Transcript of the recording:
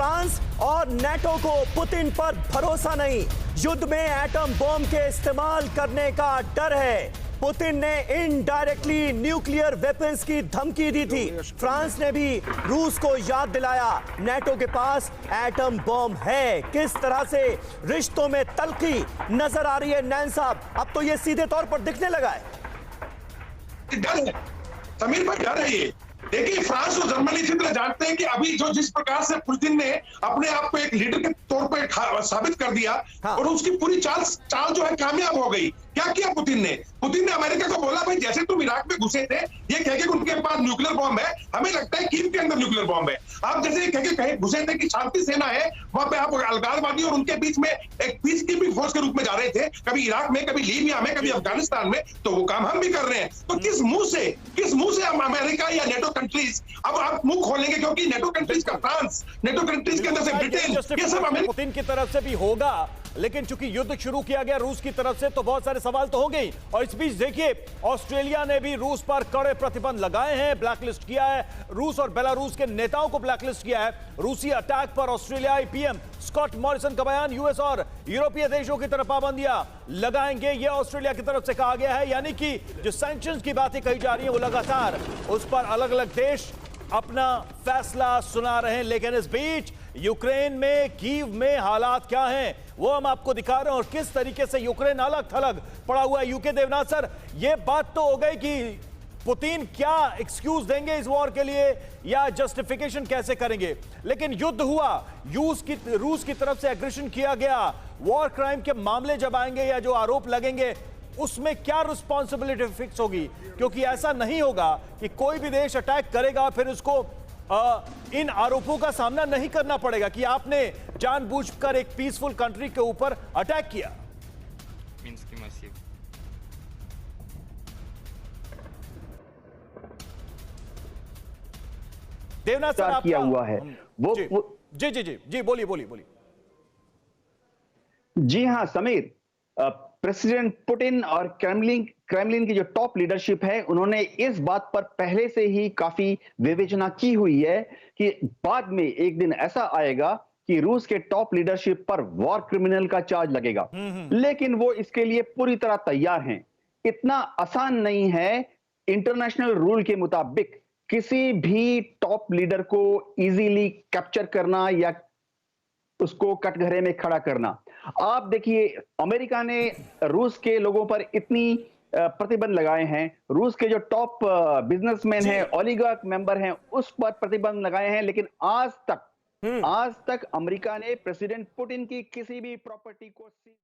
France और NATO को Putin पर भरोसा नहीं, युद्ध में एटम बम के इस्तेमाल करने का डर है। पुतिन ने इनडायरेक्टली न्यूक्लियर वेपन्स की धमकी दी थी। फ्रांस ने भी रूस को याद दिलाया, नेटो के पास एटम बम है। किस तरह से रिश्तों में तल्खी नजर आ रही है नैन साहब, अब तो ये सीधे तौर पर दिखने लगा है। डर है समीर भाई, डर है ये। देखिए, फ्रांस और जर्मनी इसी तरह जानते हैं कि अभी जो जिस प्रकार से पुतिन ने अपने आप को एक लीडर के तौर पर साबित कर दिया, हाँ। और उसकी पूरी चाल जो है कामयाब हो गई। क्या किया पुतिन ने अमेरिका को बोला, भाई जैसे तुम इराक में घुसे थे, ये कह के उनके पास न्यूक्लियर बॉम्ब है, हमें लगता है कीव के अंदर न्यूक्लियर बॉम्ब है। आप जैसे कह के कहे घुसे थे कि शांति सेना है, वहां पे आप अलगाववादी और उनके बीच में एक पीस कीपिंग फोर्स के रूप में जा रहे थे, कभी इराक में, कभी लीबिया में, कभी अफगानिस्तान में, तो वो काम हम भी कर रहे हैं। तो किस मुंह से हम अमेरिका या नेटो कंट्रीज अब आप मुंह खोलेंगे, क्योंकि नेटो कंट्रीज का फ्रांस, नेटो कंट्रीज के अंदर से ब्रिटेन, ये सब अमेरिका पुतिन की तरफ से भी होगा। लेकिन चूंकि युद्ध शुरू किया गया रूस की तरफ से, तो बहुत सारे सवाल तो होंगे ही। और इस बीच देखिए, ऑस्ट्रेलिया ने भी रूस पर कड़े प्रतिबंध लगाए हैं, ब्लैकलिस्ट किया है। रूस और बेलारूस के नेताओं को ब्लैकलिस्ट किया है। रूसी अटैक पर ऑस्ट्रेलियाई पीएम स्कॉट मॉरिसन का बयान, यूएस और यूरोपीय देशों की तरफ पाबंदियां लगाएंगे, यह ऑस्ट्रेलिया की तरफ से कहा गया है। यानी कि जो सैंक्शंस की बातें कही जा रही है, वो लगातार उस पर अलग अलग देश अपना फैसला सुना रहे हैं। लेकिन इस बीच यूक्रेन में, कीव में हालात क्या हैं, वो हम आपको दिखा रहे हैं, और किस तरीके से यूक्रेन अलग थलग पड़ा हुआ है। यूके देवनाथ सर, ये बात तो हो गई कि पुतिन क्या एक्सक्यूज देंगे इस वॉर के लिए, या जस्टिफिकेशन कैसे करेंगे, लेकिन युद्ध हुआ, रूस की तरफ से एग्रेशन किया गया, वॉर क्राइम के मामले जब आएंगे या जो आरोप लगेंगे, उसमें क्या रिस्पॉन्सिबिलिटी फिक्स होगी? क्योंकि ऐसा नहीं होगा कि कोई भी देश अटैक करेगा फिर उसको इन आरोपों का सामना नहीं करना पड़ेगा कि आपने जानबूझकर एक पीसफुल कंट्री के ऊपर अटैक किया। देवनाथ सर, किया हुआ है वो जी जी जी जी बोलिए। जी हां समीर, प्रेसिडेंट पुतिन और क्रेमलिन की जो टॉप लीडरशिप है, उन्होंने इस बात पर पहले से ही काफी विवेचना की हुई है कि बाद में एक दिन ऐसा आएगा कि रूस के टॉप लीडरशिप पर वॉर क्रिमिनल का चार्ज लगेगा। लेकिन वो इसके लिए पूरी तरह तैयार हैं। इतना आसान नहीं है इंटरनेशनल रूल के मुताबिक किसी भी टॉप लीडर को इजीली कैप्चर करना या उसको कटघरे में खड़ा करना। आप देखिए, अमेरिका ने रूस के लोगों पर इतनी प्रतिबंध लगाए हैं, रूस के जो टॉप बिजनेसमैन हैं, ओलिगार्क मेंबर हैं, उस पर प्रतिबंध लगाए हैं, लेकिन आज तक अमेरिका ने प्रेसिडेंट पुतिन की किसी भी प्रॉपर्टी को